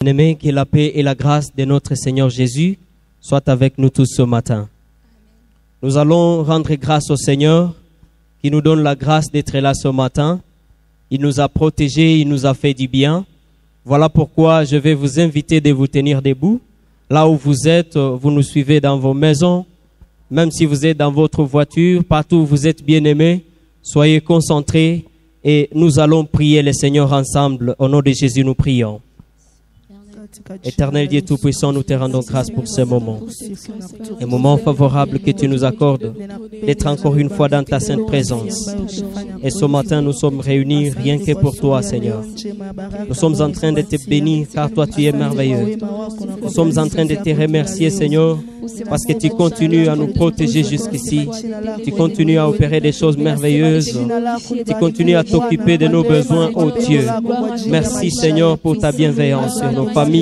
Bien-aimés, que la paix et la grâce de notre Seigneur Jésus soient avec nous tous ce matin. Nous allons rendre grâce au Seigneur qui nous donne la grâce d'être là ce matin. Il nous a protégés, il nous a fait du bien. Voilà pourquoi je vais vous inviter de vous tenir debout. Là où vous êtes, vous nous suivez dans vos maisons, même si vous êtes dans votre voiture, partout où vous êtes bien-aimés, soyez concentrés et nous allons prier le Seigneur ensemble. Au nom de Jésus, nous prions. Éternel Dieu Tout-Puissant, nous te rendons grâce pour ce moment. Un moment favorable que tu nous accordes d'être encore une fois dans ta sainte présence. Et ce matin, nous sommes réunis rien que pour toi, Seigneur. Nous sommes en train de te bénir car toi, tu es merveilleux. Nous sommes en train de te remercier, Seigneur, parce que tu continues à nous protéger jusqu'ici. Tu continues à opérer des choses merveilleuses. Tu continues à t'occuper de nos besoins, ô Dieu. Merci, Seigneur, pour ta bienveillance sur nos familles.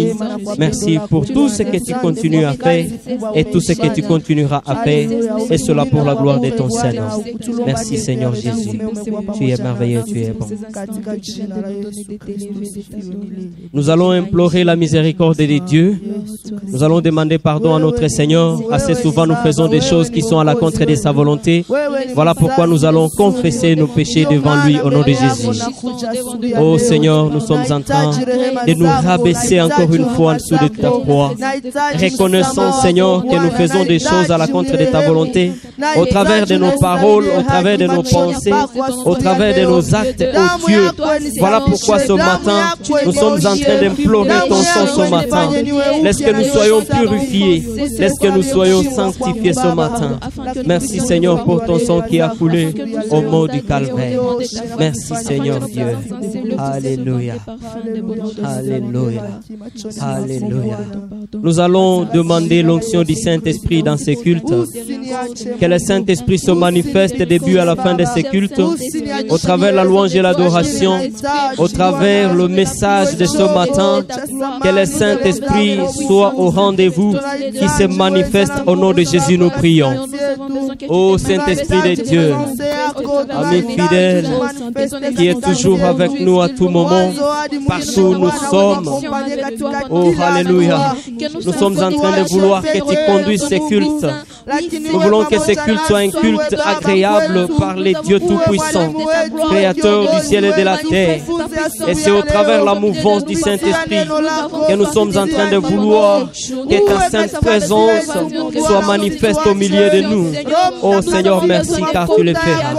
Merci pour tout ce que tu continues à faire et tout ce que tu continueras à faire, et cela pour la gloire de ton Seigneur. Merci, Seigneur Jésus. Tu es merveilleux, tu es bon. Nous allons implorer la miséricorde de Dieu. Nous allons demander pardon à notre Seigneur. Assez souvent, nous faisons des choses qui sont à la contre de sa volonté. Voilà pourquoi nous allons confesser nos péchés devant lui au nom de Jésus. Oh Seigneur, nous sommes en train de nous rabaisser encore une fois en dessous de ta croix. Reconnaissons, Seigneur, que nous faisons des choses à la contre de ta volonté, au travers de nos paroles, au travers de nos pensées, au travers de nos actes, oh Dieu. Voilà pourquoi ce matin, nous sommes en train d'implorer ton sang ce matin. Laisse que nous soyons purifiés, laisse que nous soyons sanctifiés ce matin. Merci, Seigneur, pour ton sang qui a coulé au mot du calvaire. Merci, Seigneur Dieu. Alléluia. Alléluia. Alléluia. Nous allons demander l'onction du Saint-Esprit dans ces cultes. Que le Saint-Esprit se manifeste du début à la fin de ces cultes, au travers la louange et l'adoration, au travers le message de ce matin. Que le Saint-Esprit soit au rendez-vous, qui se manifeste au nom de Jésus, nous prions. Ô Saint-Esprit de Dieu, ami fidèle, qui est toujours avec nous à tout moment, partout où nous sommes. Oh, alléluia. Nous sommes en train de vouloir que tu conduises ces cultes. Nous voulons que ces cultes soient un culte agréable par les dieux tout-puissants, créateurs du ciel et de la terre. Et c'est au travers la mouvance du Saint-Esprit que nous sommes en train de vouloir que ta sainte présence soit manifeste au milieu de nous. Oh Seigneur, merci car tu le feras.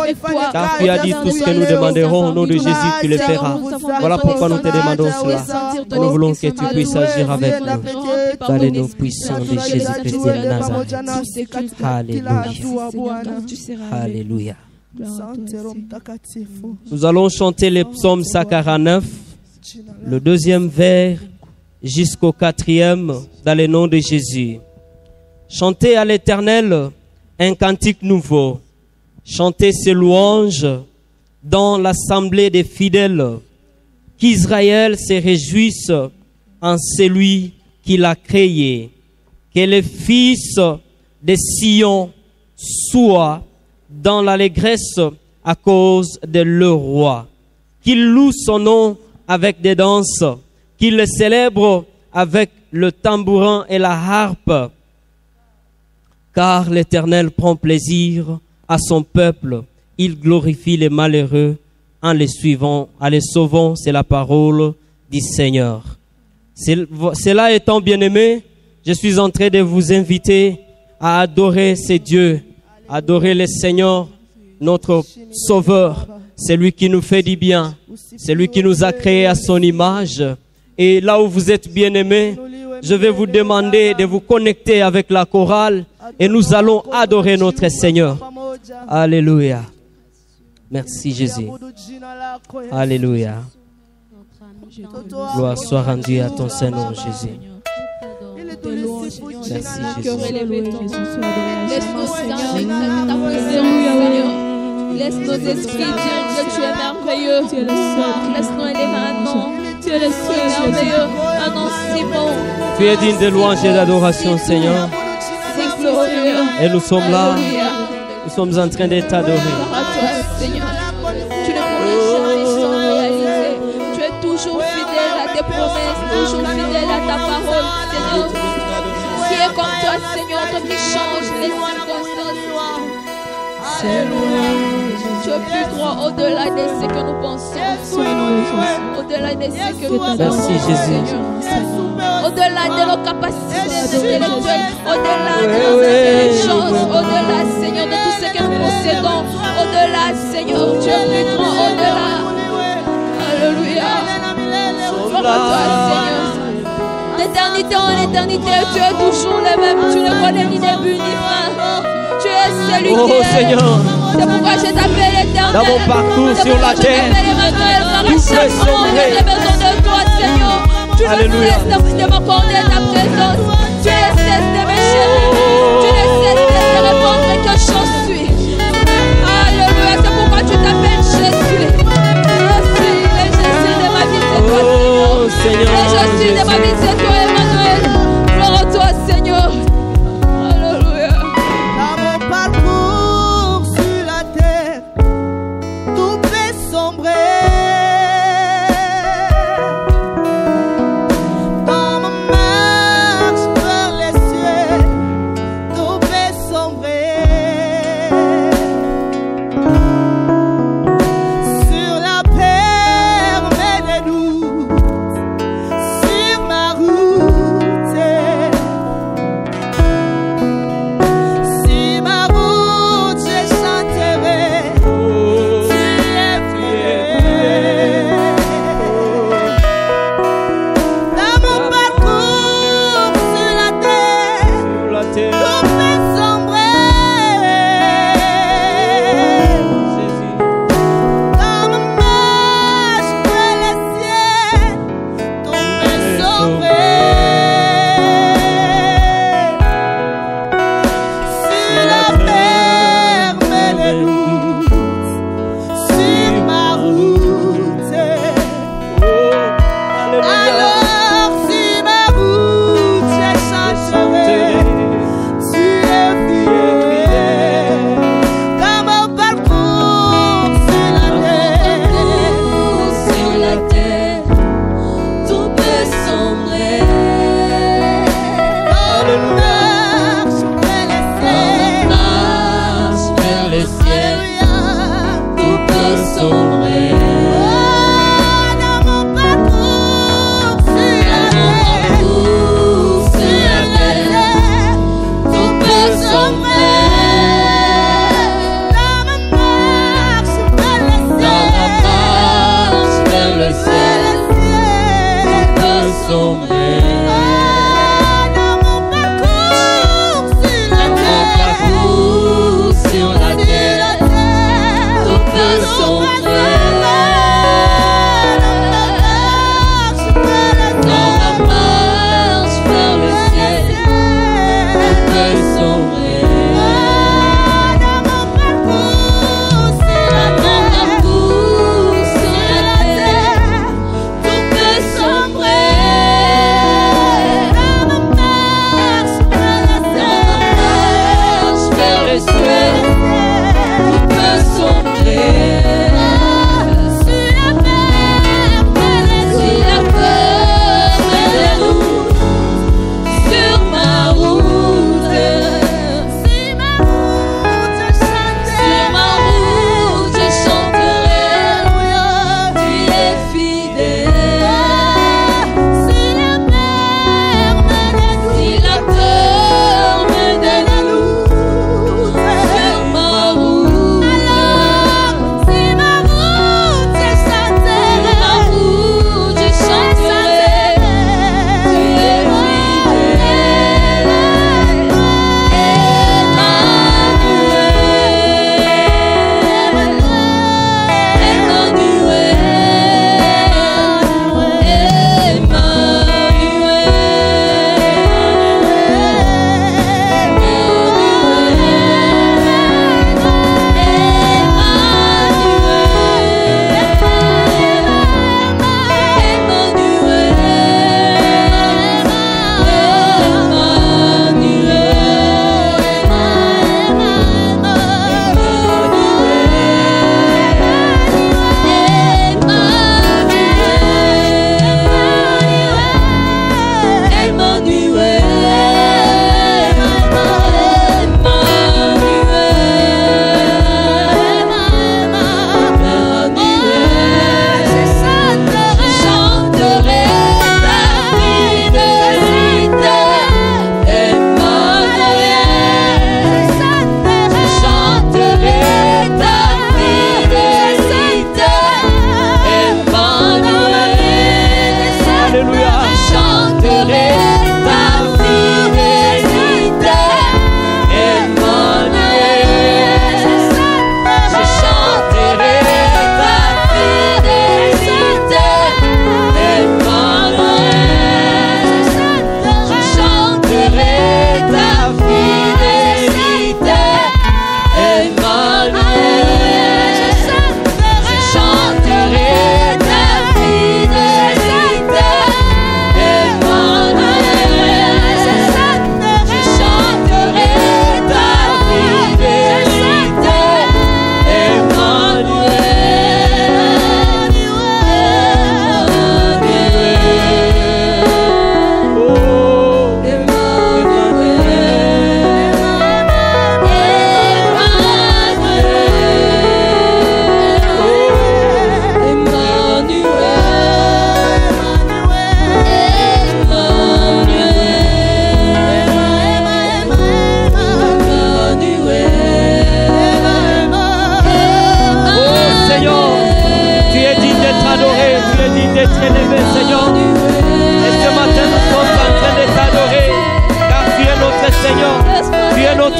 Car tu as dit tout ce que nous demanderons au nom de Jésus, tu le feras. Voilà pourquoi nous te demandons cela. Nous voulons que tu puisses agir avec nous. Dans les noms puissants de Jésus-Christ de Nazareth. Alléluia. Alléluia. Nous allons chanter les psaumes 149, le deuxième vers jusqu'au 4e, dans le nom de Jésus. Chantez à l'Éternel un cantique nouveau. Chantez ses louanges dans l'assemblée des fidèles. Qu'Israël se réjouisse en celui qui l'a créé. Que les fils de Sion soient dans l'allégresse à cause de leur roi. Qu'ils louent son nom avec des danses, qu'ils le célèbrent avec le tambourin et la harpe. Car l'Éternel prend plaisir à son peuple, il glorifie les malheureux en les suivant, en les sauvant, c'est la parole du Seigneur. Cela étant bien aimé, je suis en train de vous inviter à adorer ces dieux, adorer le Seigneur, notre Sauveur, celui qui nous fait du bien, celui qui nous a créés à son image. Et là où vous êtes bien aimés, je vais vous demander de vous connecter avec la chorale et nous allons adorer notre Seigneur. Alléluia. Merci Jésus. Alléluia. Gloire soit rendue à ton Saint-Nom, Jésus. Merci Jésus. Laisse nos esprits dire que tu es merveilleux. Laisse-nous élever un nom. Tu es le seul merveilleux, un nom si bon. Tu es digne de louange et d'adoration, Seigneur. C'est glorieux. Et nous sommes là. Nous sommes en train de t'adorer. Seigneur, tu ne pourras jamais réaliser. Tu es toujours fidèle à tes promesses, toujours fidèle à toi, Seigneur, toi qui changes les circonstances. Alléluia. Tu es plus grand au-delà de ce que nous pensons. Au-delà de ce que nous pensons. Merci, Jésus. Au-delà de nos capacités intellectuelles, au-delà de nos intelligences, au-delà, Seigneur, de tout ce que nous possédons, au-delà, Seigneur, tu es plus grand, au-delà. Alléluia. Gloire à toi, Seigneur. D'éternité en éternité, tu es toujours le même, tu ne connais ni début ni fin. Tu es celui qui est. Seigneur. C'est pourquoi je t'appelle éternel. Dans mon parcours sur la terre, tout peut sombrer. J'ai besoin de toi, Seigneur. Tu ne cesses de m'accorder ta présence. Tu ne cesses de me chérir. Tu ne cesses de te répondre que je suis. Alléluia. C'est pourquoi tu t'appelles Jésus. Jésus, le Jésus de ma vie, c'est toi, Seigneur. Le Jésus de ma vie, c'est toi, Emmanuel. Gloire à toi, Seigneur. Alléluia. Dans mon parcours sur la terre, tout peut sombrer. Dans ma marche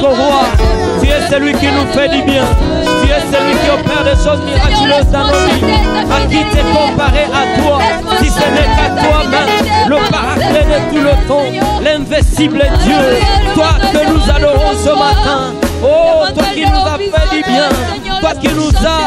notre roi. Tu es celui qui nous fait du bien. Tu es celui qui opère des choses miraculeuses dans nos vies. À qui t'es comparé à toi, si ce n'est qu'à toi-même, le paraclet de tout le temps, l'invincible Dieu, toi que nous adorons ce matin. Oh, toi qui nous as fait du bien, toi qui nous as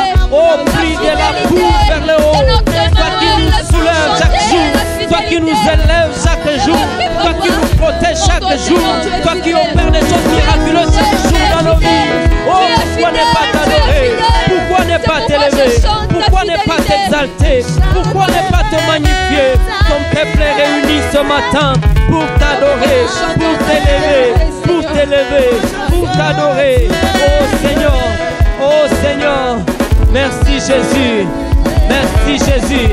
pris de la boue vers le haut, toi qui nous soulèves chaque jour, toi qui nous élèves chaque jour, toi qui nous protèges chaque jour, toi qui opères des choses miraculeuses chaque jour dans nos vies. Oh, pourquoi ne pas t'adorer? Pourquoi ne pas t'élever? Pourquoi ne pas t'exalter? Pourquoi ne pas te magnifier? Ton peuple est réuni ce matin pour t'adorer, pour t'élever, pour t'élever, pour t'adorer. Oh Seigneur, merci Jésus, merci Jésus,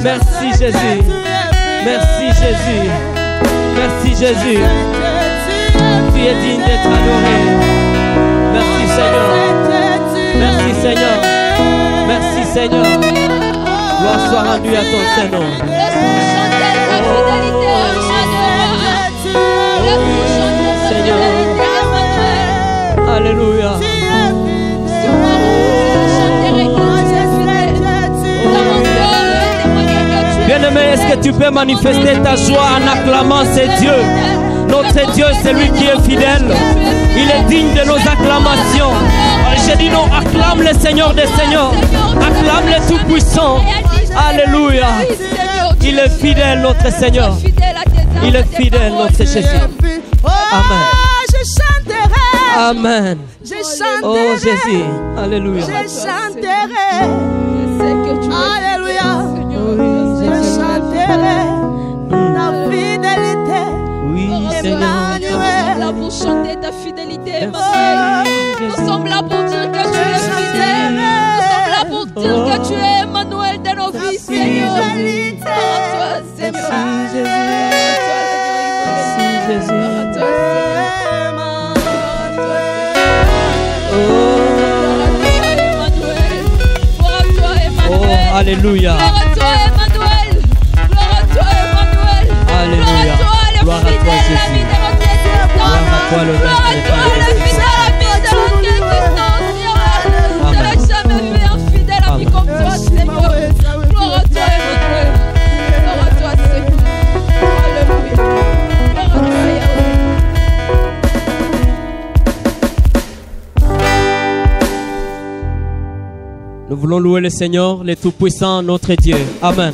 merci Jésus, merci Jésus, merci Jésus. Tu es digne d'être adoré. Merci Seigneur, merci Seigneur, merci Seigneur. Gloire soit rendue à ton Seigneur. Seigneur, alléluia. Bien-aimé, est-ce que tu peux manifester ta joie en acclamant ce Dieu? Notre Dieu, c'est lui qui est fidèle. Il est digne de nos acclamations. J'ai dit non, acclame le Seigneur des Seigneurs. Acclame le Tout-Puissant. Alléluia. Il est fidèle, notre Seigneur. Il est fidèle, notre Jésus. Amen. Amen. Oh Jésus. Alléluia. Je chanterai. Alléluia. Je chanterai ta fidélité. Oui, Seigneur. Nous sommes là pour chanter ta fidélité, Emmanuel. Nous sommes là pour dire que tu es fidèle. Nous sommes là pour dire que tu es Emmanuel de nos vies, Seigneur. Merci Jésus. Oh, alléluia. Gloire à toi, Emmanuel. Gloire à toi, Emmanuel. Alléluia. Gloire à toi, Jésus. Gloire à toi, le Gloire à toi, le fidèle ami de notre existence. Je n'ai jamais vu un fidèle ami comme toi, Seigneur. Gloire à toi, Emmanuel. Gloire à toi, Seigneur. Alléluia. Gloire à toi, Yahweh. Nous voulons louer le Seigneur, le Tout-Puissant, notre Dieu. Amen.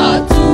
Atu,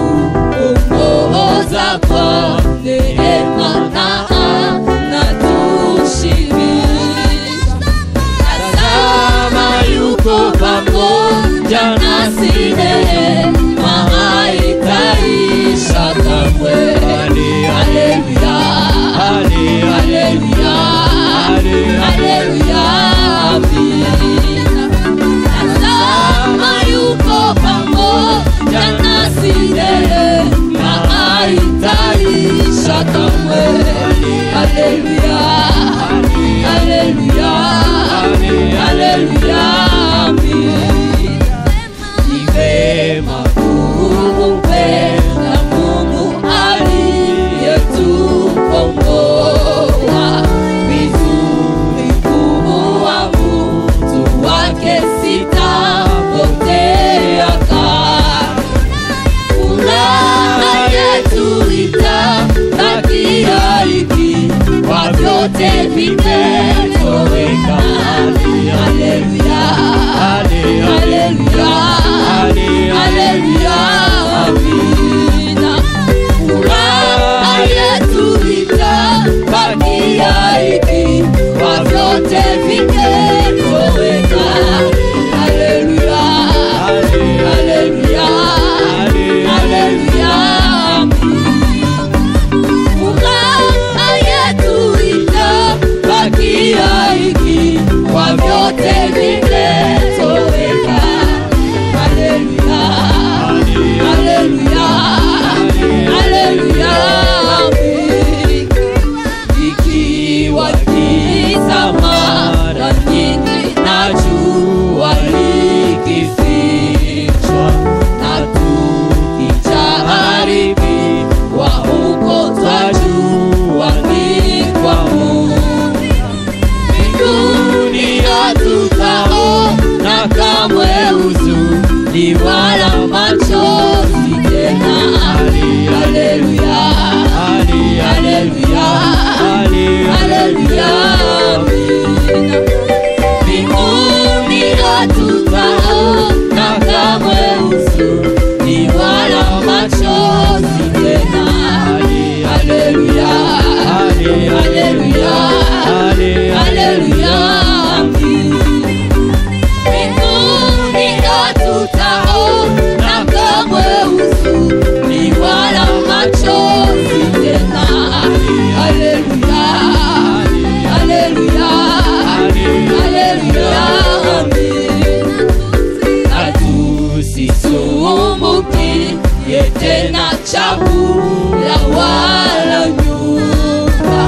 chakula wala nyumba,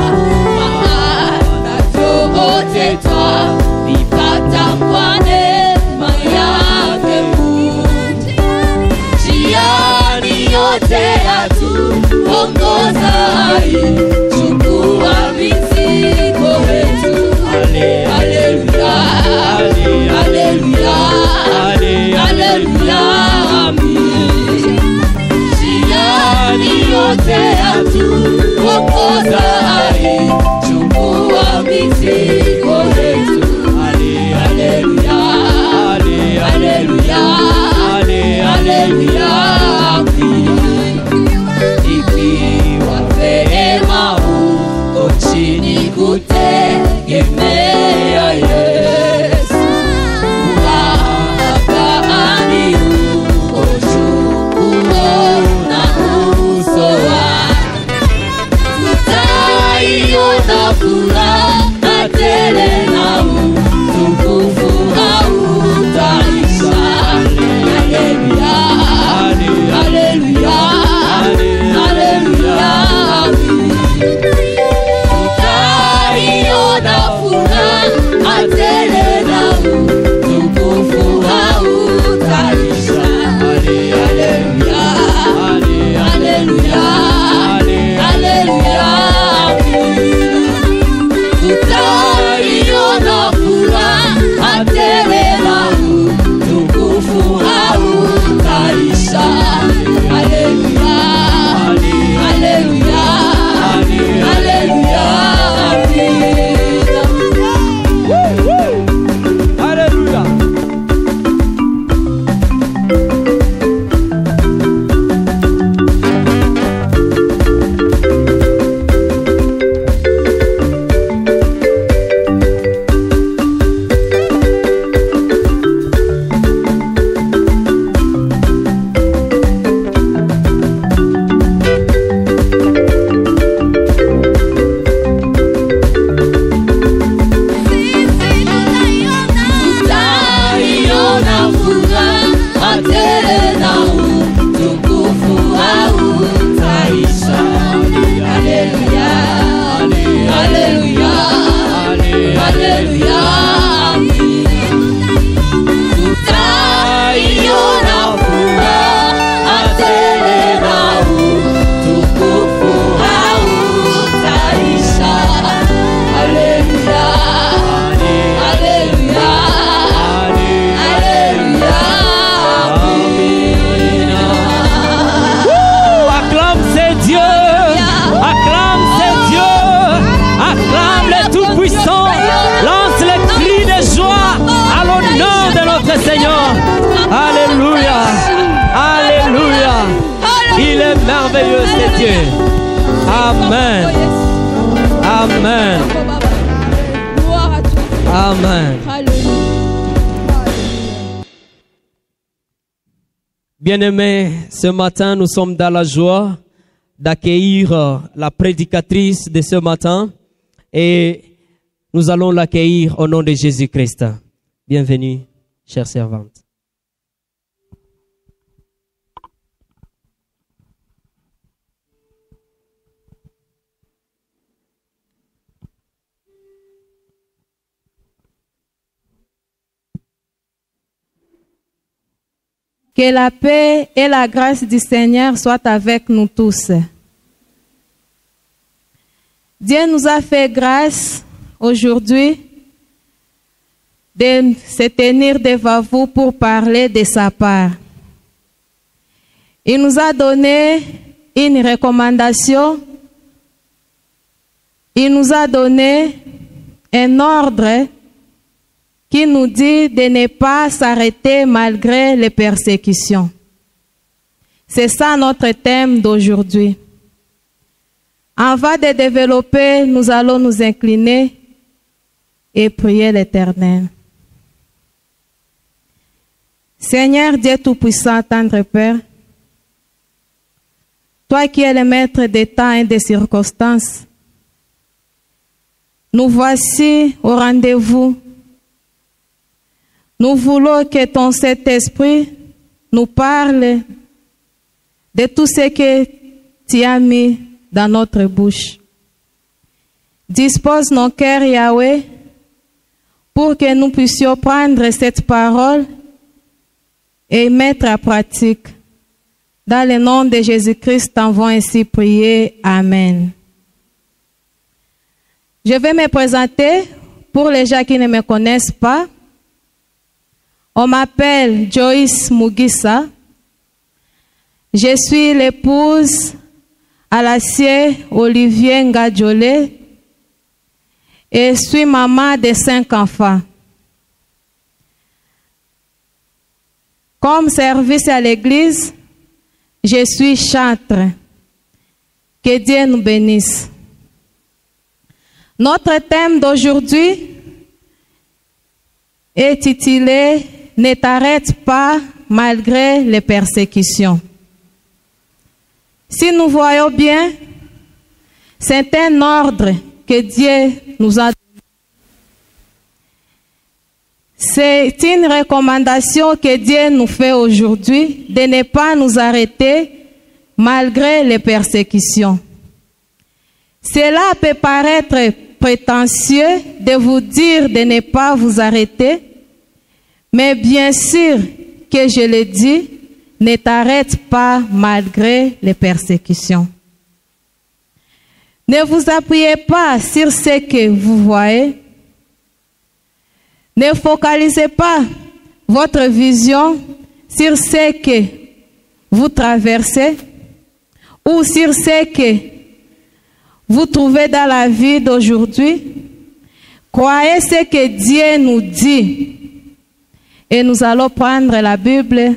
maana vyote twavipata kwa neema yake Mungu. Njiani yote yatuongoza, chukua mizigo yetu. Haleluya, haleluya, haleluya, amin. Njiani yote yatuongoza, chukua mizigo yetu. Haleluya, haleluya, haleluya, amin. Ikiwa vema uko chini kutegemea Yesu, Baba-ani uko juu kuona uso wake, tutaiona furaha tele na utukufu hautaisha. Haleluya, haleluya, haleluya, amin. Tutaiona furaha tele na utukufu hautaisha. Haleluya, haleluya, haleluya, amin. Tutaiona furaha tele na utukufu hautaisha. Haleluya, haleluya, haleluya, amin. Hallelujah. Tutaiona furaha tele na utukufu hautaisha. Haleluya, haleluya, haleluya, amin. Tutaiona furaha tele na utukufu hautaisha. Haleluya, haleluya, haleluya, amin. Acclame ces dieux, acclame ces dieux, acclame les tout-puissants, lance les cris de joie à l'honneur de notre Seigneur. Alléluia, alléluia, il est merveilleux ce Dieu. Amen, amen, Gloire à toi. amen. Alléluia. Bien-aimés, ce matin, nous sommes dans la joie d'accueillir la prédicatrice de ce matin et nous allons l'accueillir au nom de Jésus-Christ. Bienvenue, chère servante. Que la paix et la grâce du Seigneur soient avec nous tous. Dieu nous a fait grâce aujourd'hui de se tenir devant vous pour parler de sa part. Il nous a donné une recommandation. Il nous a donné un ordre qui nous dit de ne pas s'arrêter malgré les persécutions. C'est ça notre thème d'aujourd'hui. Avant de développer, nous allons nous incliner et prier l'Éternel. Seigneur Dieu Tout-Puissant, tendre Père, toi qui es le maître des temps et des circonstances, nous voici au rendez-vous. Nous voulons que ton Saint-Esprit nous parle de tout ce que tu as mis dans notre bouche. Dispose nos cœurs, Yahweh, pour que nous puissions prendre cette parole et mettre à pratique. Dans le nom de Jésus-Christ, t'envoie ainsi prier. Amen. Je vais me présenter pour les gens qui ne me connaissent pas. On m'appelle Joyce Mugisa. Je suis l'épouse à l'acier Olivier Ngadjolé et je suis maman de 5 enfants. Comme service à l'église, je suis chantre. Que Dieu nous bénisse. Notre thème d'aujourd'hui est intitulé « Ne t'arrête pas malgré les persécutions ». Si nous voyons bien, c'est un ordre que Dieu nous a donné. C'est une recommandation que Dieu nous fait aujourd'hui de ne pas nous arrêter malgré les persécutions. Cela peut paraître prétentieux de vous dire de ne pas vous arrêter, mais bien sûr que je le dis, ne t'arrête pas malgré les persécutions. Ne vous appuyez pas sur ce que vous voyez. Ne focalisez pas votre vision sur ce que vous traversez ou sur ce que vous trouvez dans la vie d'aujourd'hui. Croyez ce que Dieu nous dit. Et nous allons prendre la Bible.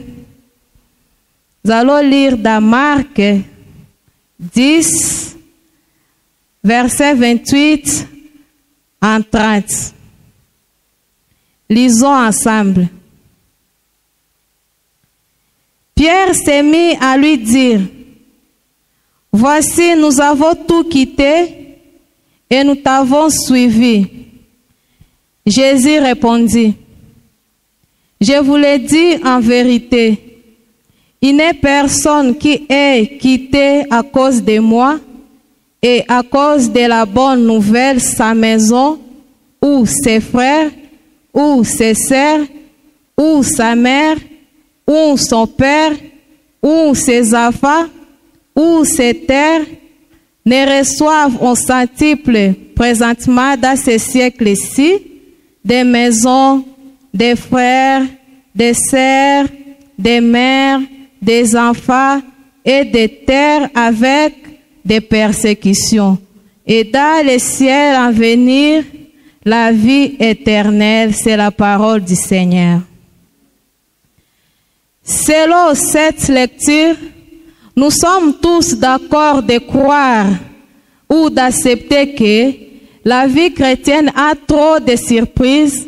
Nous allons lire dans Marc 10, verset 28 en 30. Lisons ensemble. Pierre s'est mis à lui dire, « Voici, nous avons tout quitté et nous t'avons suivi. » Jésus répondit, « Je vous l'ai dit en vérité, il n'est personne qui ait quitté à cause de moi et à cause de la bonne nouvelle sa maison ou ses frères ou ses sœurs ou sa mère ou son père ou ses enfants ou ses terres ne reçoivent au centuple présentement dans ce siècle-ci des maisons, des frères, des sœurs, des mères, des enfants et des terres avec des persécutions. Et dans le ciel à venir, la vie éternelle, c'est la parole du Seigneur. Selon cette lecture, nous sommes tous d'accord de croire ou d'accepter que la vie chrétienne a trop de surprises,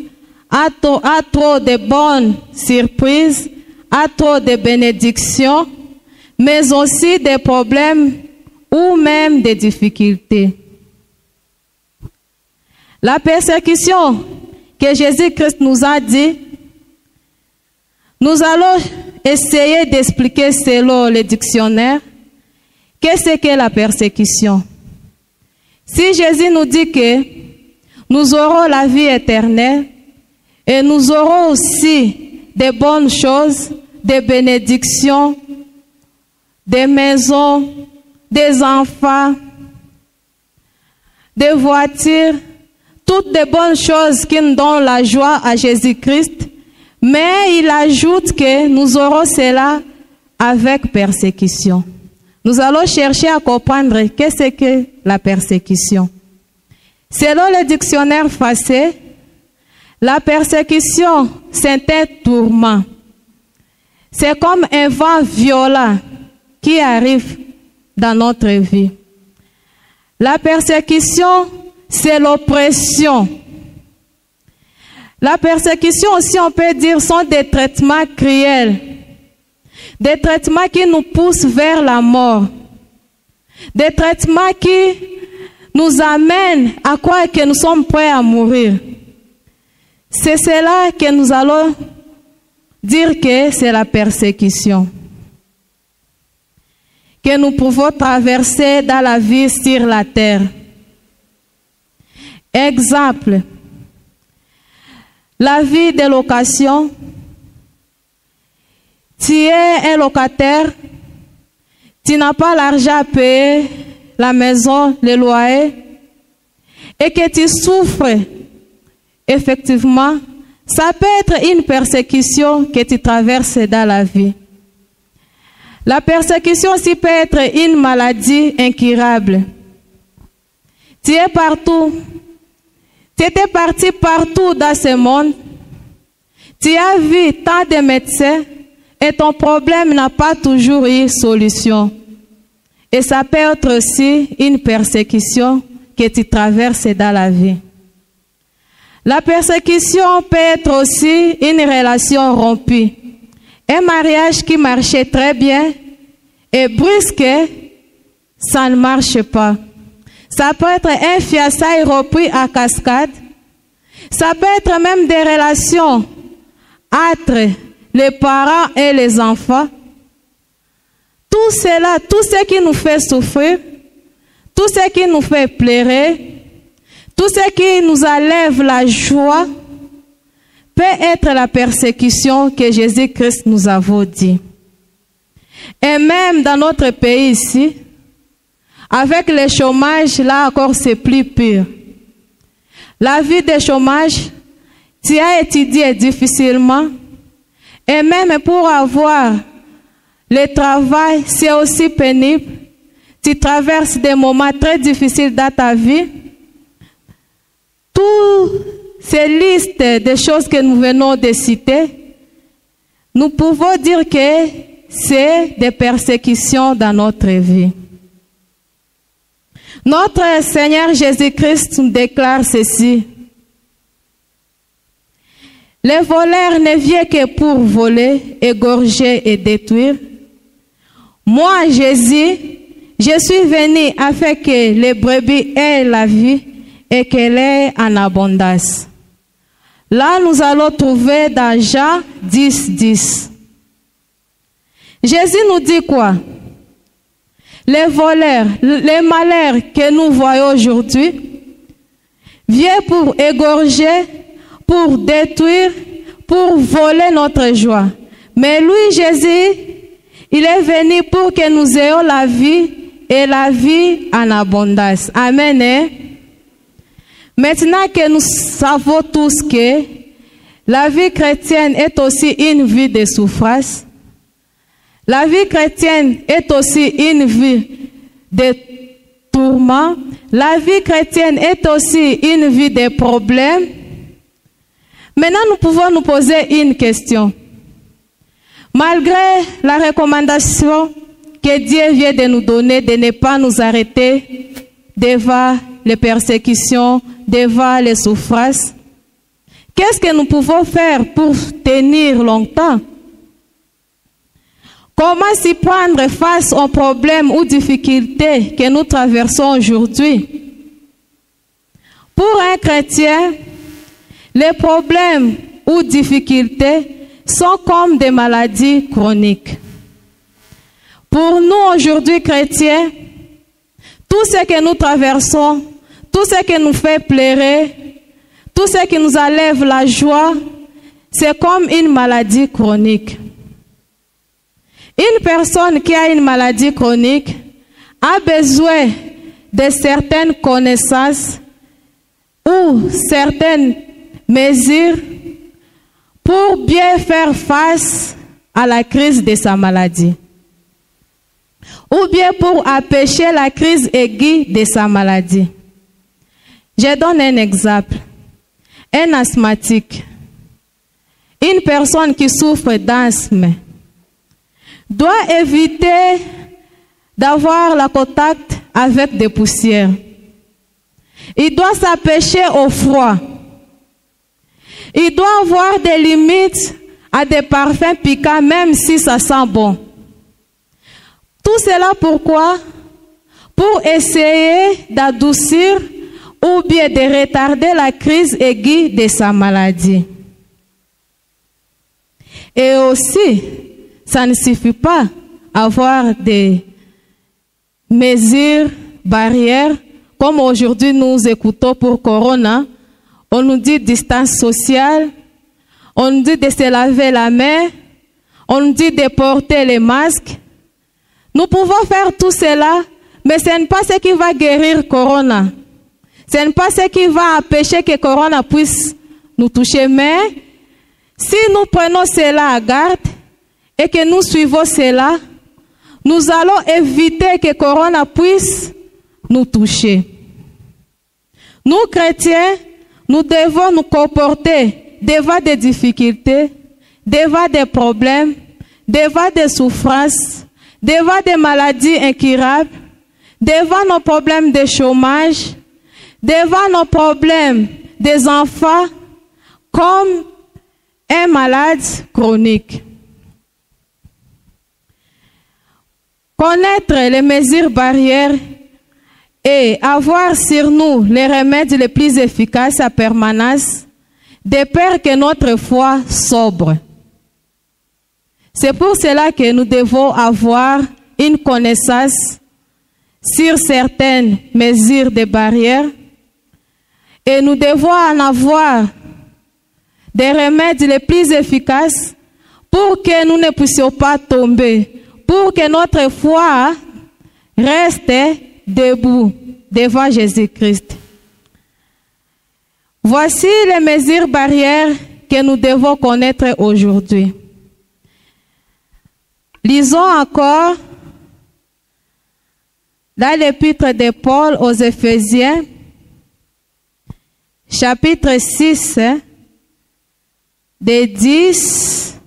a trop de bonnes surprises, a trop de bénédictions, mais aussi des problèmes ou même des difficultés. La persécution que Jésus-Christ nous a dit, nous allons essayer d'expliquer selon le dictionnaire qu'est-ce que la persécution. Si Jésus nous dit que nous aurons la vie éternelle et nous aurons aussi des bonnes choses, des bénédictions, des maisons, des enfants, des voitures, toutes des bonnes choses qui nous donnent la joie à Jésus-Christ, mais il ajoute que nous aurons cela avec persécution. Nous allons chercher à comprendre qu'est-ce que la persécution. Selon le dictionnaire français, la persécution, c'est un tourment. C'est comme un vent violent qui arrive dans notre vie. La persécution, c'est l'oppression. La persécution aussi, on peut dire, sont des traitements cruels. Des traitements qui nous poussent vers la mort. Des traitements qui nous amènent à croire que nous sommes prêts à mourir. C'est cela que nous allons dire que c'est la persécution. que nous pouvons traverser dans la vie sur la terre. Exemple, la vie de location. Tu es un locataire, tu n'as pas l'argent à payer la maison, le loyer, et que tu souffres, effectivement, ça peut être une persécution que tu traverses dans la vie. La persécution aussi peut être une maladie incurable. Tu es partout. Tu étais parti partout dans ce monde. Tu as vu tant de médecins et ton problème n'a pas toujours eu solution. Et ça peut être aussi une persécution que tu traverses dans la vie. La persécution peut être aussi une relation rompue. Un mariage qui marchait très bien et brusque, ça ne marche pas. Ça peut être un fiançailles repris à cascade. Ça peut être même des relations entre les parents et les enfants. Tout cela, tout ce qui nous fait souffrir, tout ce qui nous fait pleurer, tout ce qui nous enlève la joie, peut être la persécution que Jésus-Christ nous a dit. Et même dans notre pays ici, avec le chômage, là encore c'est plus pire. La vie de chômage, tu as étudié difficilement, et même pour avoir le travail, c'est aussi pénible. Tu traverses des moments très difficiles dans ta vie. Toutes ces listes de choses que nous venons de citer, nous pouvons dire que c'est des persécutions dans notre vie. Notre Seigneur Jésus-Christ nous déclare ceci. Le voleur ne vient que pour voler, égorger et détruire. Moi, Jésus, je suis venu afin que les brebis aient la vie et qu'elle est en abondance. Là, nous allons trouver dans Jean 10, 10. Jésus nous dit quoi? Les voleurs, les malheurs que nous voyons aujourd'hui, viennent pour égorger, pour détruire, pour voler notre joie. Mais lui, Jésus, il est venu pour que nous ayons la vie et la vie en abondance. Amen. Hein? Maintenant que nous savons tous que la vie chrétienne est aussi une vie de souffrance, la vie chrétienne est aussi une vie de tourments, la vie chrétienne est aussi une vie de problèmes. Maintenant, nous pouvons nous poser une question. Malgré la recommandation que Dieu vient de nous donner de ne pas nous arrêter devant les persécutions, devant les souffrances, qu'est-ce que nous pouvons faire pour tenir longtemps? Comment s'y prendre face aux problèmes ou difficultés que nous traversons aujourd'hui? Pour un chrétien, les problèmes ou difficultés sont comme des maladies chroniques. Pour nous aujourd'hui chrétiens, tout ce que nous traversons, tout ce qui nous fait pleurer, tout ce qui nous enlève la joie, c'est comme une maladie chronique. Une personne qui a une maladie chronique a besoin de certaines connaissances ou certaines mesures pour bien faire face à la crise de sa maladie. Ou bien pour empêcher la crise aiguë de sa maladie. Je donne un exemple. Un asthmatique, une personne qui souffre d'asthme, doit éviter d'avoir le contact avec des poussières. Il doit s'empêcher au froid. Il doit avoir des limites à des parfums piquants, même si ça sent bon. Tout cela pourquoi? Pour essayer d'adoucir ou bien de retarder la crise aiguë de sa maladie. Et aussi, ça ne suffit pas avoir des mesures barrières, comme aujourd'hui nous écoutons pour Corona, on nous dit distance sociale, on nous dit de se laver la main, on nous dit de porter les masques. Nous pouvons faire tout cela, mais ce n'est pas ce qui va guérir Corona. Ce n'est pas ce qui va empêcher que Corona puisse nous toucher. Mais si nous prenons cela à garde et que nous suivons cela, nous allons éviter que Corona puisse nous toucher. Nous, chrétiens, nous devons nous comporter devant des difficultés, devant des problèmes, devant des souffrances, devant des maladies incurables, devant nos problèmes de chômage, devant nos problèmes des enfants, comme un malade chronique. Connaître les mesures barrières et avoir sur nous les remèdes les plus efficaces à permanence, de peur que notre foi sobre. C'est pour cela que nous devons avoir une connaissance sur certaines mesures de barrières et nous devons en avoir des remèdes les plus efficaces pour que nous ne puissions pas tomber, pour que notre foi reste debout devant Jésus-Christ. Voici les mesures barrières que nous devons connaître aujourd'hui. Lisons encore dans l'épître de Paul aux Éphésiens, chapitre 6, de 10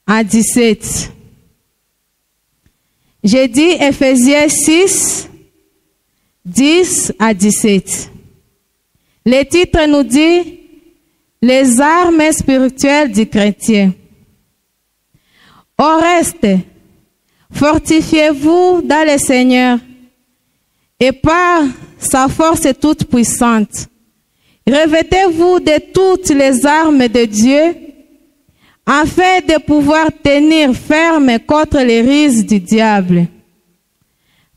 à 17. J'ai dit Éphésiens 6, 10 à 17. Le titre nous dit « Les armes spirituelles du chrétien ». Au reste, fortifiez-vous dans le Seigneur et par sa force toute puissante. Revêtez-vous de toutes les armes de Dieu afin de pouvoir tenir ferme contre les ruses du diable.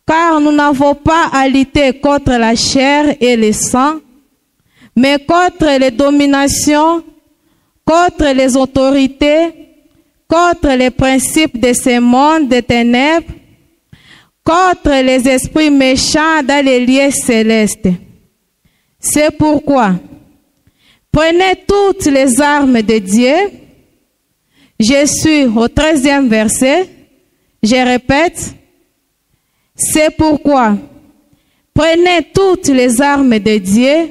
Car nous n'avons pas à lutter contre la chair et le sang, mais contre les dominations, contre les autorités, contre les principes de ce monde des ténèbres, contre les esprits méchants dans les lieux célestes. C'est pourquoi, prenez toutes les armes de Dieu. Je suis au 13e verset, je répète, c'est pourquoi, prenez toutes les armes de Dieu,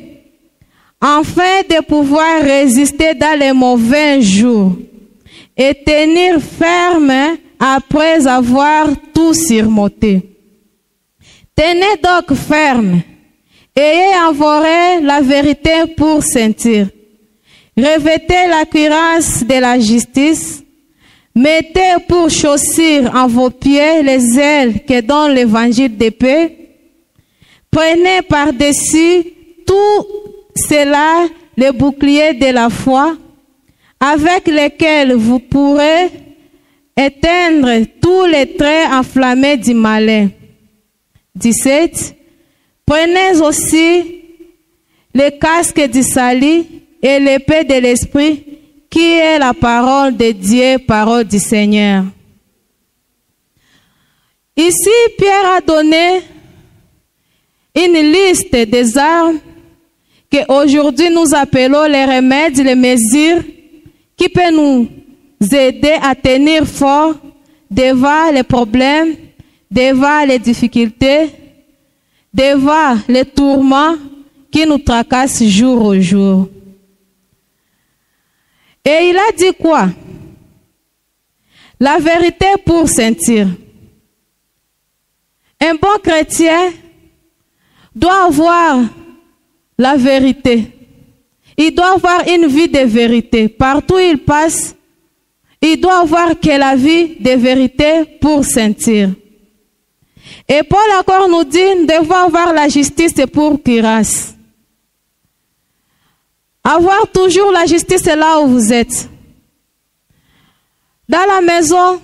afin de pouvoir résister dans les mauvais jours et tenir ferme après avoir tout surmonté. Tenez donc ferme, ayez en vos reins la vérité pour ceinture. Revêtez la cuirasse de la justice, mettez pour chaussures en vos pieds les ailes que donne l'évangile de paix. Prenez par-dessus tout cela le bouclier de la foi, avec lequel vous pourrez éteindre tous les traits enflammés du malin. 17. Prenez aussi le casque du salut et l'épée de l'esprit, qui est la parole de Dieu, parole du Seigneur. Ici, Pierre a donné une liste des armes qu'aujourd'hui nous appelons les remèdes, les mesures qui peuvent nous aider à tenir fort devant les problèmes, devant les difficultés, devant les tourments qui nous tracassent jour au jour. Et il a dit quoi? La vérité pour sentir. Un bon chrétien doit avoir la vérité. Il doit avoir une vie de vérité. Partout où il passe, il doit avoir que la vie de vérité pour sentir. Et Paul encore nous dit, nous devons avoir la justice pour cuirasse. Avoir toujours la justice là où vous êtes. Dans la maison,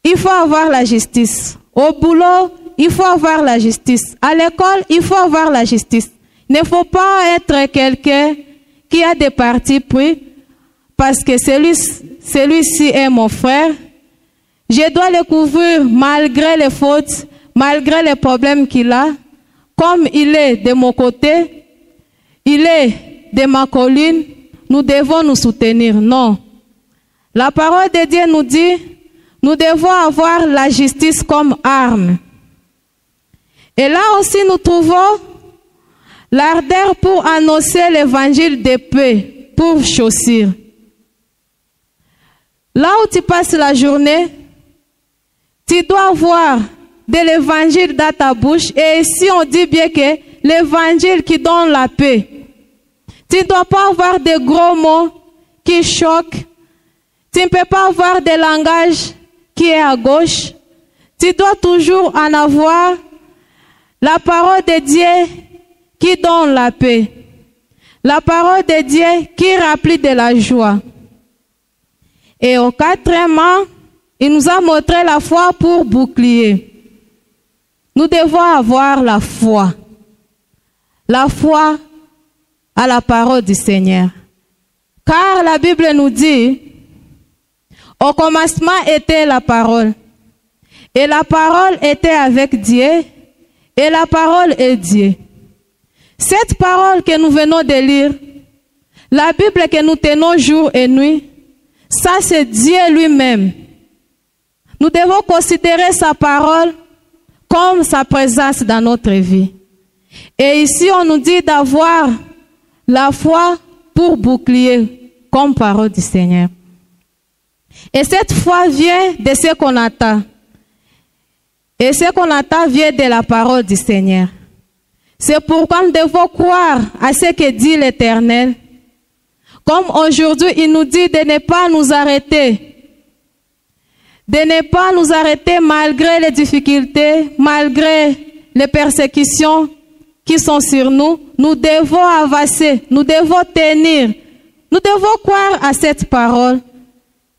il faut avoir la justice. Au boulot, il faut avoir la justice. À l'école, il faut avoir la justice. Il ne faut pas être quelqu'un qui a des partis pris parce que celui-ci est mon frère. Je dois le couvrir malgré les fautes, malgré les problèmes qu'il a. Comme il est de mon côté, il est de ma colline, nous devons nous soutenir. Non. La parole de Dieu nous dit, nous devons avoir la justice comme arme. Et là aussi nous trouvons l'ardeur pour annoncer l'évangile de paix, pour chaussure. Là où tu passes la journée, tu dois avoir de l'évangile dans ta bouche. Et ici on dit bien que l'évangile qui donne la paix. Tu ne dois pas avoir de gros mots qui choquent. Tu ne peux pas avoir de langage qui est à gauche. Tu dois toujours en avoir la parole de Dieu qui donne la paix. La parole de Dieu qui remplit de la joie. Et au quatrièmement, il nous a montré la foi pour bouclier. Nous devons avoir la foi. La foi à la parole du Seigneur. Car la Bible nous dit, au commencement était la parole. Et la parole était avec Dieu. Et la parole est Dieu. Cette parole que nous venons de lire, la Bible que nous tenons jour et nuit, ça c'est Dieu lui-même. Nous devons considérer sa parole comme sa présence dans notre vie. Et ici on nous dit d'avoir la foi pour bouclier comme parole du Seigneur. Et cette foi vient de ce qu'on attend. Et ce qu'on attend vient de la parole du Seigneur. C'est pourquoi nous devons croire à ce que dit l'Éternel. Comme aujourd'hui, il nous dit de ne pas nous arrêter. De ne pas nous arrêter malgré les difficultés, malgré les persécutions qui sont sur nous. Nous devons avancer, nous devons tenir. Nous devons croire à cette parole,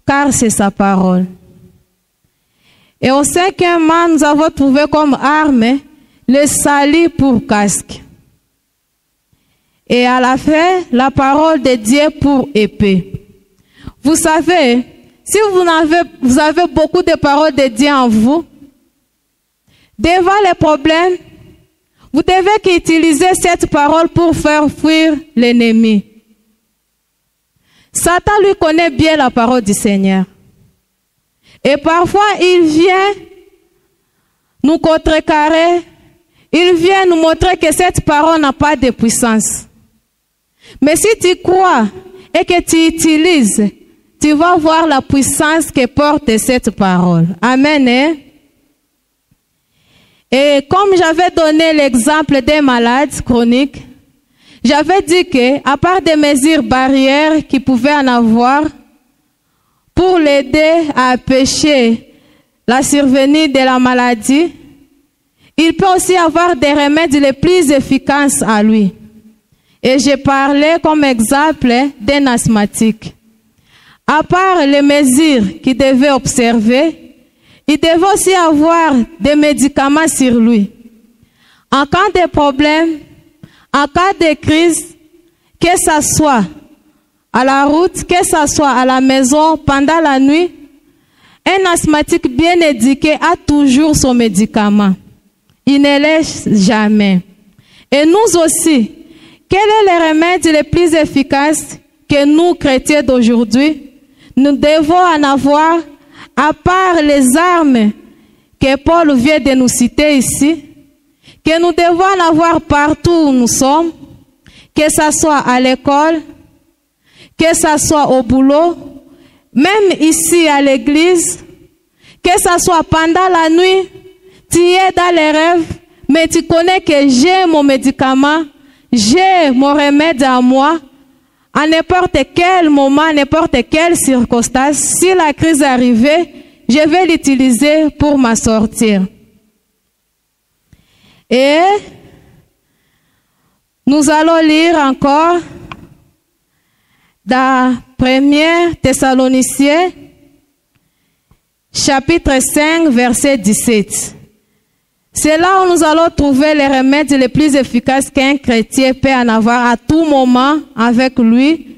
car c'est sa parole. Et au cinquièmement, nous avons trouvé comme arme le salut pour casque. Et à la fin, la parole de Dieu pour épée. Vous savez, si vous avez beaucoup de paroles de Dieu en vous, devant les problèmes, vous devez utiliser cette parole pour faire fuir l'ennemi. Satan lui connaît bien la parole du Seigneur. Et parfois, il vient nous contrecarrer. Il vient nous montrer que cette parole n'a pas de puissance. Mais si tu crois et que tu utilises, tu vas voir la puissance que porte cette parole. Amen. Hein? Et comme j'avais donné l'exemple des malades chroniques, j'avais dit que, à part des mesures barrières qu'il pouvait en avoir, pour l'aider à empêcher la survenue de la maladie, il peut aussi avoir des remèdes les plus efficaces à lui. Et j'ai parlé comme exemple d'un asthmatique. À part les mesures qu'il devait observer, il devait aussi avoir des médicaments sur lui. En cas de problème, en cas de crise, que ce soit à la route, que ce soit à la maison, pendant la nuit, un asthmatique bien éduqué a toujours son médicament. Il ne laisse jamais. Et nous aussi, quel est le remède le plus efficace que nous, chrétiens d'aujourd'hui, nous devons en avoir, à part les armes que Paul vient de nous citer ici, que nous devons en avoir partout où nous sommes, que ce soit à l'école, que ce soit au boulot, même ici à l'église, que ce soit pendant la nuit, tu es dans les rêves, mais tu connais que j'ai mon médicament, j'ai mon remède à moi. À n'importe quel moment, n'importe quelle circonstance, si la crise est arrivée, je vais l'utiliser pour m'en sortir. Et nous allons lire encore dans 1 Thessaloniciens, chapitre 5, verset 17. C'est là où nous allons trouver les remèdes les plus efficaces qu'un chrétien peut en avoir à tout moment avec lui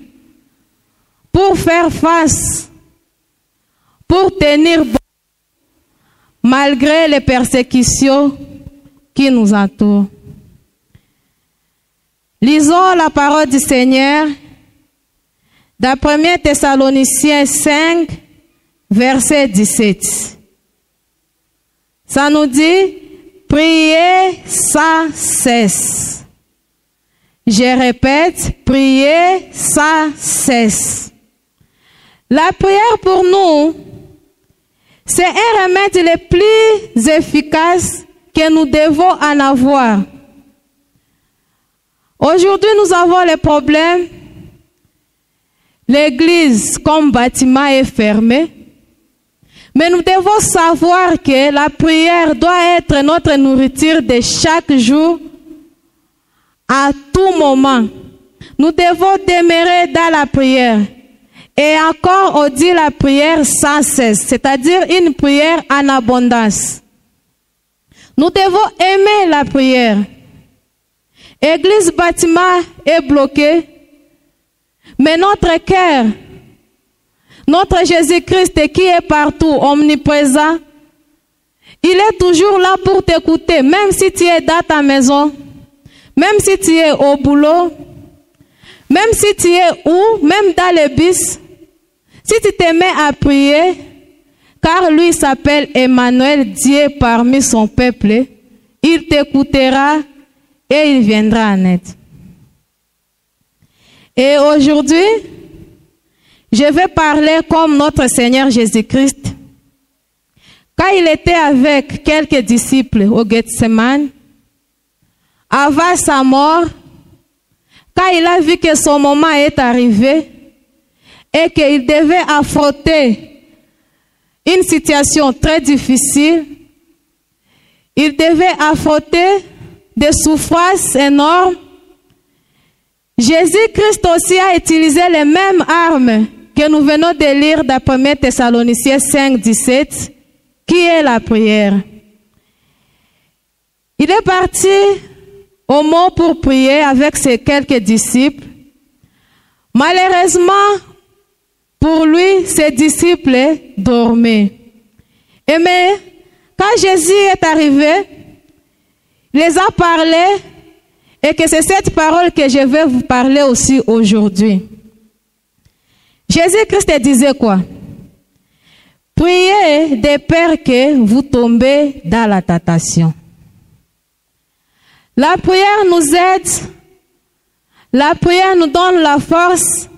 pour faire face, pour tenir bon malgré les persécutions qui nous entourent. Lisons la parole du Seigneur dans 1 Thessaloniciens 5, verset 17. Ça nous dit, priez sans cesse. Je répète, priez sans cesse. La prière pour nous, c'est un remède le plus efficace que nous devons en avoir. Aujourd'hui, nous avons le problème. L'église comme bâtiment est fermée. Mais nous devons savoir que la prière doit être notre nourriture de chaque jour, à tout moment. Nous devons demeurer dans la prière. Et encore, on dit la prière sans cesse, c'est-à-dire une prière en abondance. Nous devons aimer la prière. Église bâtiment est bloqué, mais notre cœur, notre Jésus-Christ qui est partout, omniprésent, il est toujours là pour t'écouter, même si tu es dans ta maison, même si tu es au boulot, même si tu es où, même dans le bus. Si tu te mets à prier, car lui s'appelle Emmanuel, Dieu parmi son peuple, il t'écoutera et il viendra en aide. Et aujourd'hui, je vais parler comme notre Seigneur Jésus-Christ. Quand il était avec quelques disciples au Gethsemane, avant sa mort, quand il a vu que son moment est arrivé et qu'il devait affronter une situation très difficile, il devait affronter des souffrances énormes. Jésus-Christ aussi a utilisé les mêmes armes que nous venons de lire dans 1 Thessaloniciens 5, 17, qui est la prière. Il est parti au mont pour prier avec ses quelques disciples. Malheureusement, pour lui, ses disciples dormaient. Mais quand Jésus est arrivé, il les a parlé, et que c'est cette parole que je vais vous parler aussi aujourd'hui. Jésus-Christ disait quoi? Priez de peur que vous tombez dans la tentation. La prière nous aide. La prière nous donne la force.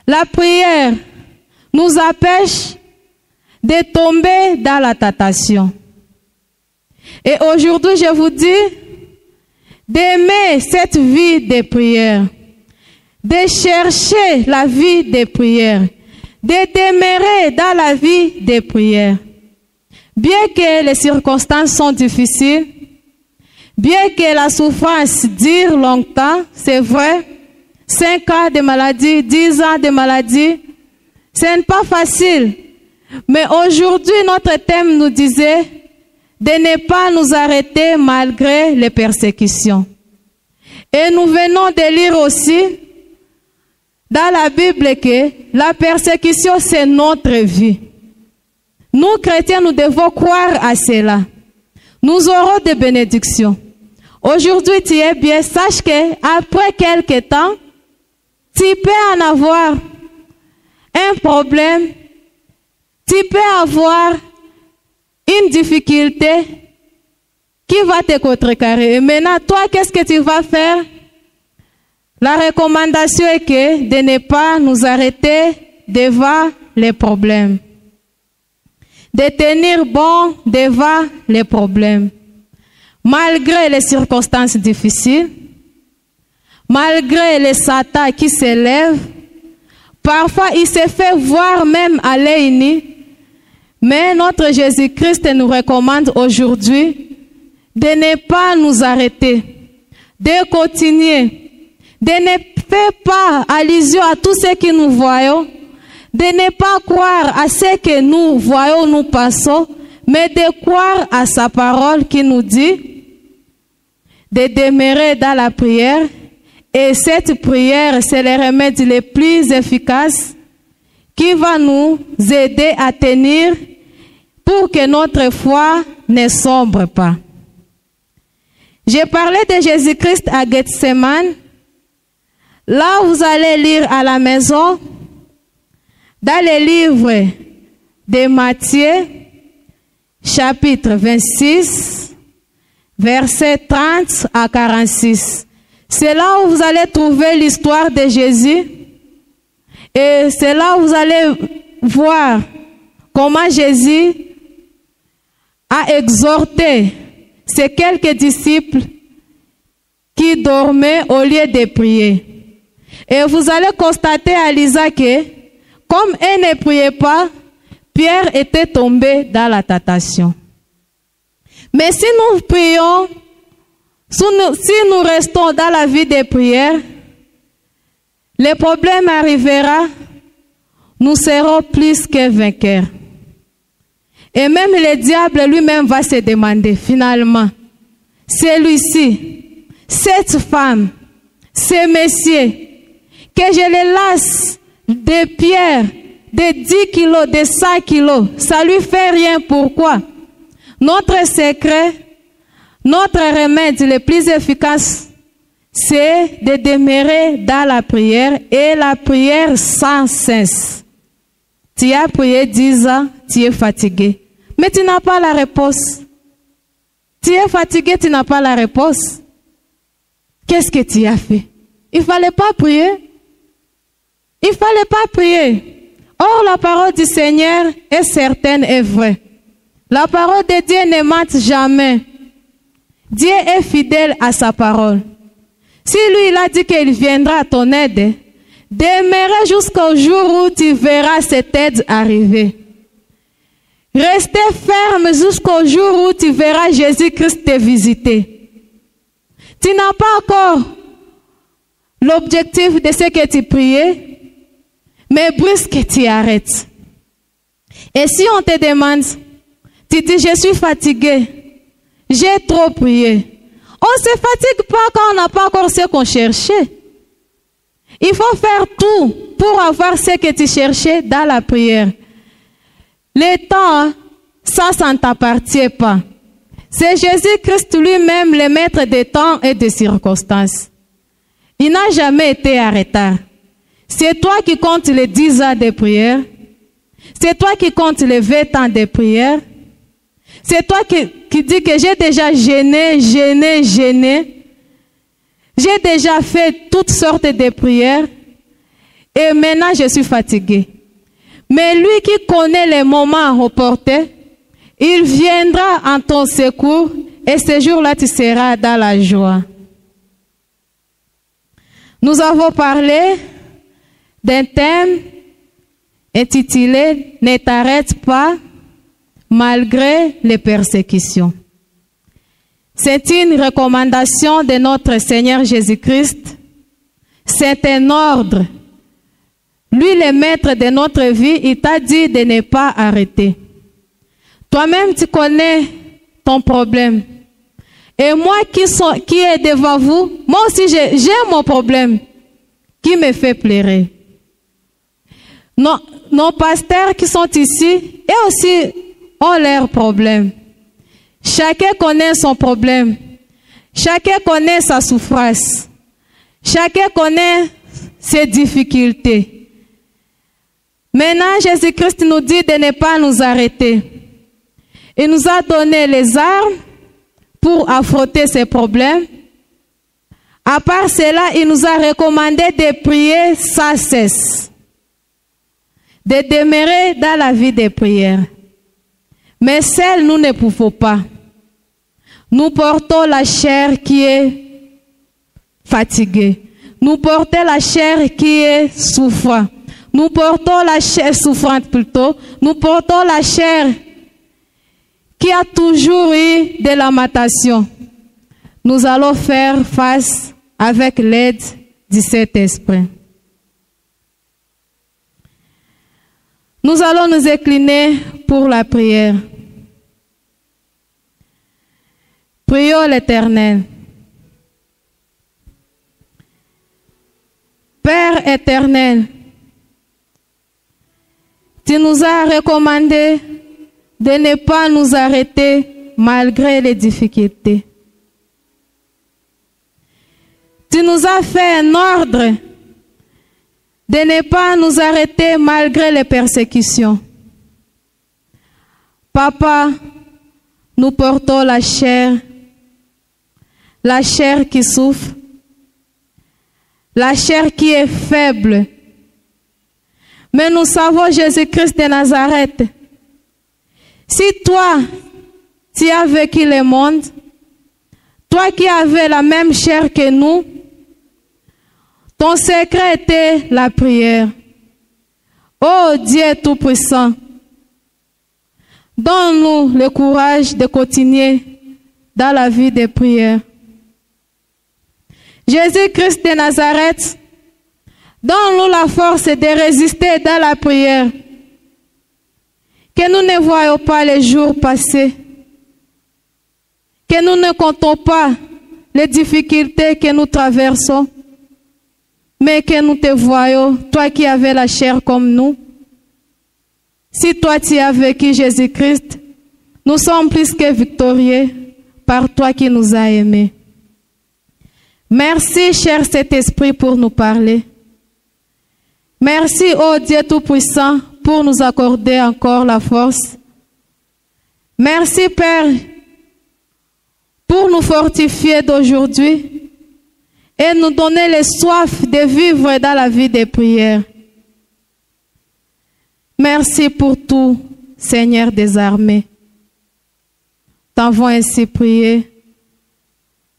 La prière nous empêche de tomber dans la tentation. Et aujourd'hui, je vous dis d'aimer cette vie de prière, de chercher la vie de prière, de demeurer dans la vie de prière. Bien que les circonstances sont difficiles, bien que la souffrance dure longtemps, c'est vrai, 5 ans de maladie, 10 ans de maladie, ce n'est pas facile. Mais aujourd'hui, notre thème nous disait de ne pas nous arrêter malgré les persécutions. Et nous venons de lire aussi dans la Bible que la persécution, c'est notre vie. Nous, chrétiens, nous devons croire à cela. Nous aurons des bénédictions. Aujourd'hui, tu es bien. Sache qu'après quelque temps, tu peux en avoir un problème. Tu peux avoir une difficulté qui va te contrecarrer. Et maintenant, toi, qu'est-ce que tu vas faire? La recommandation est que de ne pas nous arrêter devant les problèmes. De tenir bon devant les problèmes. Malgré les circonstances difficiles, malgré les Satan qui s'élèvent, parfois il se fait voir même à l'œil nu. Mais notre Jésus-Christ nous recommande aujourd'hui de ne pas nous arrêter, de continuer, de ne faire pas allusion à tout ce que nous voyons, de ne pas croire à ce que nous voyons, nous passons, mais de croire à sa parole qui nous dit de demeurer dans la prière. Et cette prière, c'est le remède le plus efficace qui va nous aider à tenir pour que notre foi ne sombre pas. J'ai parlé de Jésus-Christ à Gethsemane. Là, vous allez lire à la maison, dans le livre de Matthieu, chapitre 26, versets 30 à 46. C'est là où vous allez trouver l'histoire de Jésus. Et c'est là où vous allez voir comment Jésus a exhorté ces quelques disciples qui dormaient au lieu de prier. Et vous allez constater à Lisa que, comme elle ne priait pas, Pierre était tombé dans la tentation. Mais si nous prions, si nous restons dans la vie de prière, le problème arrivera, nous serons plus que vainqueurs. Et même le diable lui-même va se demander finalement, celui-ci, cette femme, ce monsieur, que je le lasse de pierres, de 10 kilos, de 100 kilos, ça lui fait rien. Pourquoi? Notre secret, notre remède le plus efficace, c'est de demeurer dans la prière et la prière sans cesse. Tu as prié 10 ans, tu es fatigué, mais tu n'as pas la réponse. Tu es fatigué, tu n'as pas la réponse. Qu'est-ce que tu as fait? Il ne fallait pas prier. Il ne fallait pas prier. Or, la parole du Seigneur est certaine et vraie. La parole de Dieu ne mente jamais. Dieu est fidèle à sa parole. Si lui, il a dit qu'il viendra à ton aide, demeure jusqu'au jour où tu verras cette aide arriver. Restez ferme jusqu'au jour où tu verras Jésus-Christ te visiter. Tu n'as pas encore l'objectif de ce que tu priais, mais brusque tu arrêtes. Et si on te demande, tu dis, je suis fatigué, j'ai trop prié. On ne se fatigue pas quand on n'a pas encore ce qu'on cherchait. Il faut faire tout pour avoir ce que tu cherchais dans la prière. Le temps, ça ne t'appartient pas. C'est Jésus-Christ lui-même le maître des temps et des circonstances. Il n'a jamais été en retard. C'est toi qui comptes les 10 ans de prière. C'est toi qui comptes les 20 ans de prière. C'est toi qui dis que j'ai déjà gêné. J'ai déjà fait toutes sortes de prières. Et maintenant, je suis fatigué. Mais lui qui connaît les moments opportuns, il viendra en ton secours. Et ce jour-là, tu seras dans la joie. Nous avons parlé d'un thème intitulé « Ne t'arrête pas malgré les persécutions ». C'est une recommandation de notre Seigneur Jésus-Christ. C'est un ordre. Lui, le maître de notre vie, il t'a dit de ne pas arrêter. Toi-même, tu connais ton problème. Et moi qui est devant vous, moi aussi j'ai mon problème qui me fait pleurer. Nos pasteurs qui sont ici, eux aussi ont leurs problèmes. Chacun connaît son problème. Chacun connaît sa souffrance. Chacun connaît ses difficultés. Maintenant, Jésus-Christ nous dit de ne pas nous arrêter. Il nous a donné les armes pour affronter ces problèmes. À part cela, il nous a recommandé de prier sans cesse, de demeurer dans la vie de prière. Mais seuls, nous ne pouvons pas. Nous portons la chair qui est fatiguée. Nous portons la chair qui est souffrante. Nous portons la chair souffrante plutôt. Nous portons la chair qui a toujours eu de la lamentation. Nous allons faire face avec l'aide du Saint-Esprit. Nous allons nous incliner pour la prière. Prions l'Éternel. Père éternel, tu nous as recommandé de ne pas nous arrêter malgré les difficultés. Tu nous as fait un ordre de ne pas nous arrêter malgré les persécutions. Papa, nous portons la chair qui souffre, la chair qui est faible. Mais nous savons Jésus-Christ de Nazareth. Si toi, tu as vécu le monde, toi qui avais la même chair que nous, ton secret était la prière. Ô Dieu Tout-Puissant, donne-nous le courage de continuer dans la vie de prière. Jésus-Christ de Nazareth, donne-nous la force de résister dans la prière. Que nous ne voyons pas les jours passer. Que nous ne comptons pas les difficultés que nous traversons. Mais que nous te voyons, toi qui avais la chair comme nous. Si toi tu as vécu Jésus-Christ, nous sommes plus que victorieux par toi qui nous as aimés. Merci, cher Saint-Esprit, pour nous parler. Merci, ô Dieu Tout-Puissant, pour nous accorder encore la force. Merci, Père, pour nous fortifier d'aujourd'hui et nous donner le soif de vivre dans la vie des prières. Merci pour tout, Seigneur des armées. T'avons ainsi prié.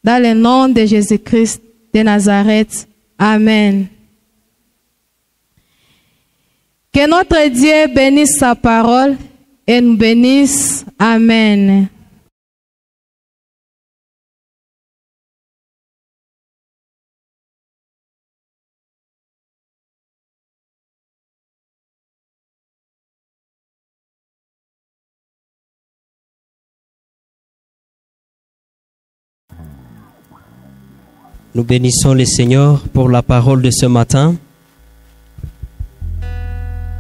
Dans le nom de Jésus-Christ de Nazareth. Amen. Que notre Dieu bénisse sa parole et nous bénisse. Amen. Nous bénissons le Seigneur pour la parole de ce matin.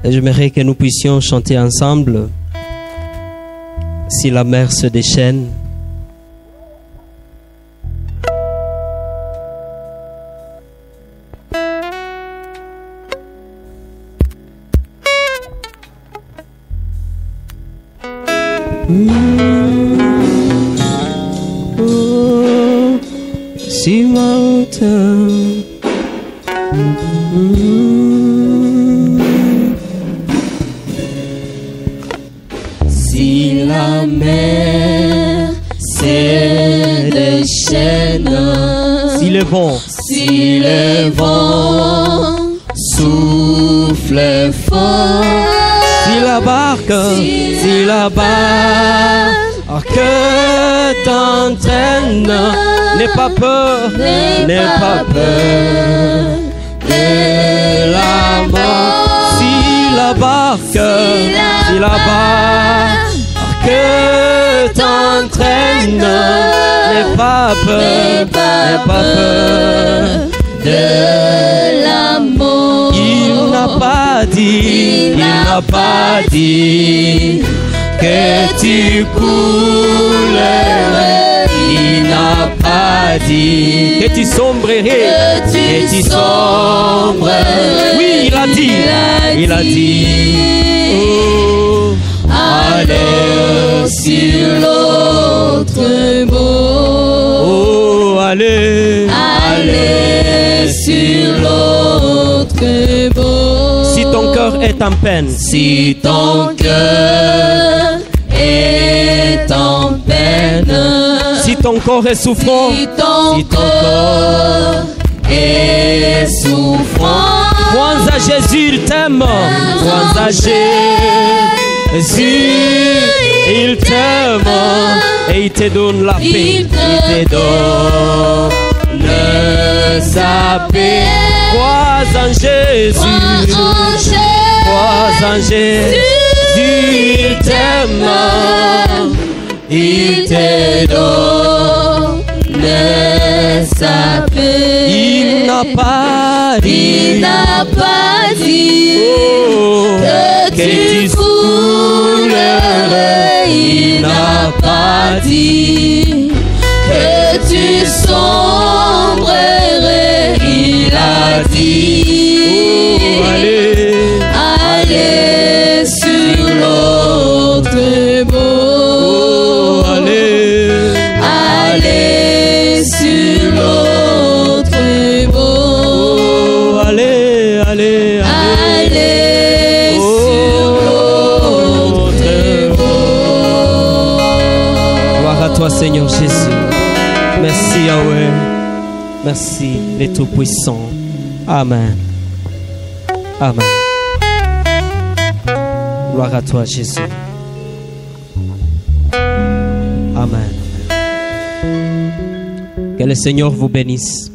Et j'aimerais que nous puissions chanter ensemble « Si la mer se déchaîne ». See mountain. Si la mer se déchaîne, Si le vent souffle fort, si la barque t'entraîne, n'aie pas peur de la mort. Si la barque t'entraîne, n'aie pas peur de la mort. Il n'a pas dit que tu coulerais. Il n'a pas dit que tu sombrerais. Oui, il a dit. Oh, Allez sur l'autre bord. oh, allez sur l'autre bord. Si ton cœur est en peine, Si ton cœur est en peine, si ton corps est souffrant, si ton corps est souffrant, crois à Jésus, il t'aime. Crois à Jésus, il t'aime et il te donne la paix. Il te donne sa paix. Crois en Jésus, crois anges, Jésus t'aime, il te donne sa paix. Il n'a pas dit que tu foulerais. Il n'a pas dit que tu sombrerais. Il a dit allez sur l'autre bord. Allez sur l'autre bord. Allez sur l'autre bord. Gloire à toi, Seigneur Jésus. Merci, Yahweh. Merci, les Tout-Puissants. Amen. Amen. Gloire à toi, Jésus. Amen. Que le Seigneur vous bénisse.